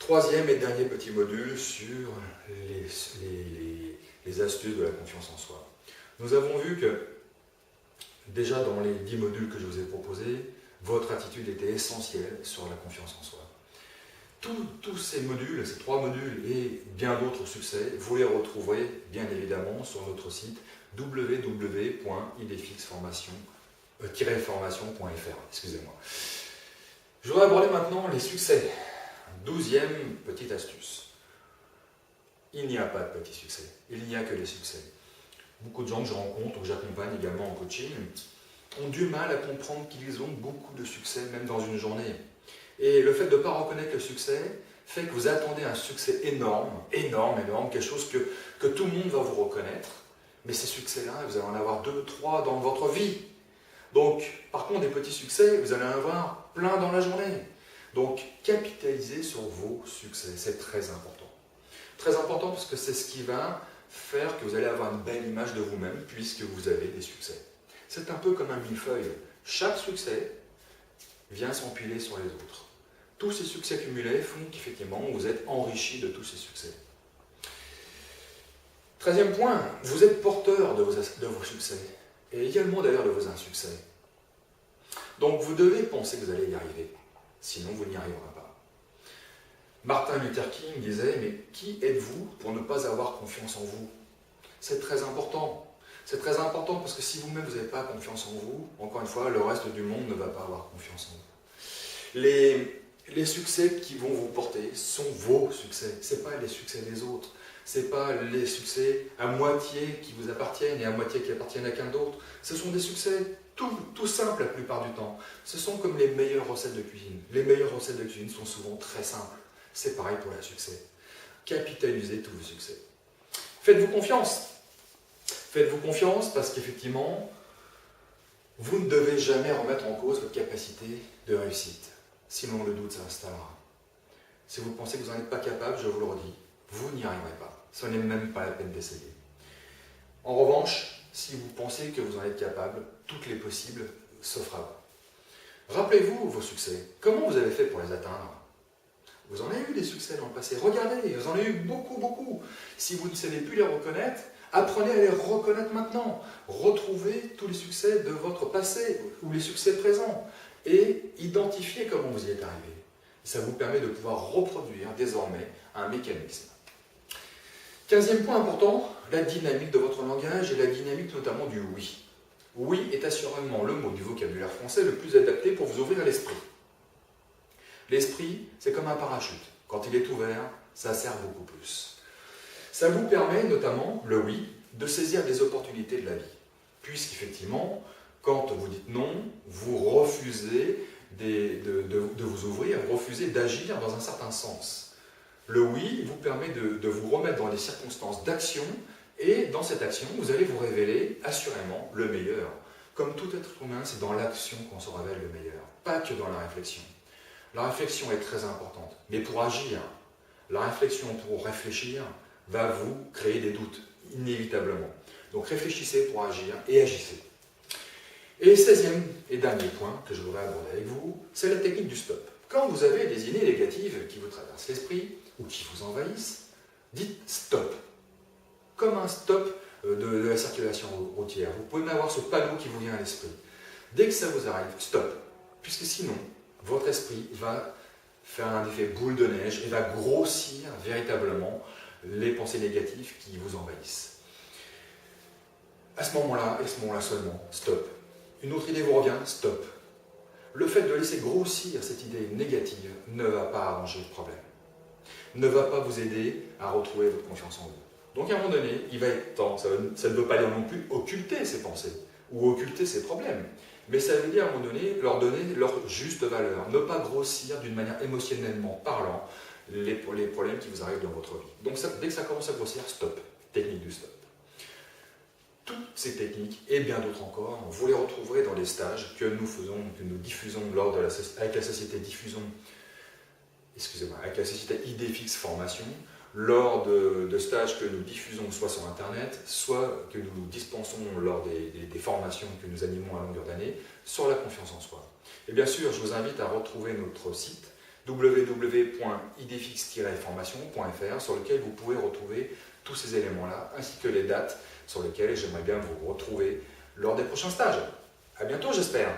Troisième et dernier petit module sur les astuces de la confiance en soi. Nous avons vu que, déjà dans les 10 modules que je vous ai proposés, votre attitude était essentielle sur la confiance en soi. Tous ces modules, ces 3 modules et bien d'autres succès, vous les retrouverez bien évidemment sur notre site www.idfixformation-formation.fr. Excusez-moi. Je voudrais aborder maintenant les succès. 12e petite astuce. Il n'y a pas de petits succès, il n'y a que les succès. Beaucoup de gens que je rencontre, que j'accompagne également en coaching, ont du mal à comprendre qu'ils ont beaucoup de succès, même dans une journée. Et le fait de ne pas reconnaître le succès fait que vous attendez un succès énorme, quelque chose que tout le monde va vous reconnaître. Mais ces succès-là, vous allez en avoir 2, 3 dans votre vie. Donc, par contre, des petits succès, vous allez en avoir plein dans la journée. Donc, capitalisez sur vos succès, c'est très important. Très important parce que c'est ce qui va faire que vous allez avoir une belle image de vous-même puisque vous avez des succès. C'est un peu comme un millefeuille. Chaque succès vient s'empiler sur les autres. Tous ces succès cumulés font qu'effectivement, vous êtes enrichi de tous ces succès. 13e point, vous êtes porteur de vos succès et également d'ailleurs de vos insuccès. Donc, vous devez penser que vous allez y arriver. Sinon, vous n'y arriverez pas. Martin Luther King disait, mais qui êtes-vous pour ne pas avoir confiance en vous? C'est très important. C'est très important parce que si vous-même vous n'avez pas confiance en vous, encore une fois, le reste du monde ne va pas avoir confiance en vous. Les succès qui vont vous porter sont vos succès. Ce n'est pas les succès des autres. Ce n'est pas les succès à moitié qui vous appartiennent et à moitié qui appartiennent à quelqu'un d'autre. Ce sont des succès tout simples la plupart du temps. Ce sont comme les meilleures recettes de cuisine. Les meilleures recettes de cuisine sont souvent très simples. C'est pareil pour le succès. Capitalisez tous vos succès. Faites-vous confiance. Faites-vous confiance parce qu'effectivement, vous ne devez jamais remettre en cause votre capacité de réussite. Sinon, le doute s'installera. Si vous pensez que vous n'en êtes pas capable, je vous le redis, vous n'y arriverez pas. Ce n'est même pas la peine d'essayer. En revanche, si vous pensez que vous en êtes capable, toutes les possibles s'offrent à vous. Rappelez-vous vos succès. Comment vous avez fait pour les atteindre? Vous en avez eu des succès dans le passé. Regardez, vous en avez eu beaucoup. Si vous ne savez plus les reconnaître, apprenez à les reconnaître maintenant. Retrouvez tous les succès de votre passé ou les succès présents et identifiez comment vous y êtes arrivé. Ça vous permet de pouvoir reproduire désormais un mécanisme. 15e point important, la dynamique de votre langage et la dynamique notamment du oui. Oui est assurément le mot du vocabulaire français le plus adapté pour vous ouvrir l'esprit. L'esprit, c'est comme un parachute. Quand il est ouvert, ça sert beaucoup plus. Ça vous permet notamment, le oui, de saisir des opportunités de la vie. Puisqu'effectivement, quand vous dites non, vous refusez de vous ouvrir, vous refusez d'agir dans un certain sens. Le oui vous permet de vous remettre dans des circonstances d'action et dans cette action, vous allez vous révéler assurément le meilleur. Comme tout être humain, c'est dans l'action qu'on se révèle le meilleur, pas que dans la réflexion. La réflexion est très importante, mais pour agir, la réflexion pour réfléchir va vous créer des doutes, inévitablement. Donc réfléchissez pour agir et agissez. Et 16e et dernier point que je voudrais aborder avec vous, c'est la technique du stop. Quand vous avez des idées négatives qui vous traversent l'esprit ou qui vous envahissent, dites stop. Comme un stop de la circulation routière. Vous pouvez même avoir ce panneau qui vous vient à l'esprit. Dès que ça vous arrive, stop. Puisque sinon, votre esprit va faire un effet boule de neige et va grossir véritablement les pensées négatives qui vous envahissent. À ce moment-là, et à ce moment-là seulement, stop. Une autre idée vous revient, stop. Le fait de laisser grossir cette idée négative ne va pas arranger le problème. Ne va pas vous aider à retrouver votre confiance en vous. Donc à un moment donné, il va être temps, ça ne veut pas dire non plus occulter ses pensées ou occulter ses problèmes, mais ça veut dire à un moment donné leur donner leur juste valeur, ne pas grossir d'une manière émotionnellement parlant les problèmes qui vous arrivent dans votre vie. Donc dès que ça commence à grossir, stop, technique du stop. Toutes ces techniques et bien d'autres encore, vous les retrouverez dans les stages que nous diffusons avec la société avec la société Idfix Formation, lors de stages que nous diffusons soit sur Internet, soit que nous dispensons lors des formations que nous animons à longueur d'année sur la confiance en soi. Et bien sûr, je vous invite à retrouver notre site www.idfix-formation.fr sur lequel vous pouvez retrouver tous ces éléments-là, ainsi que les dates sur lesquelles j'aimerais bien vous retrouver lors des prochains stages. À bientôt, j'espère.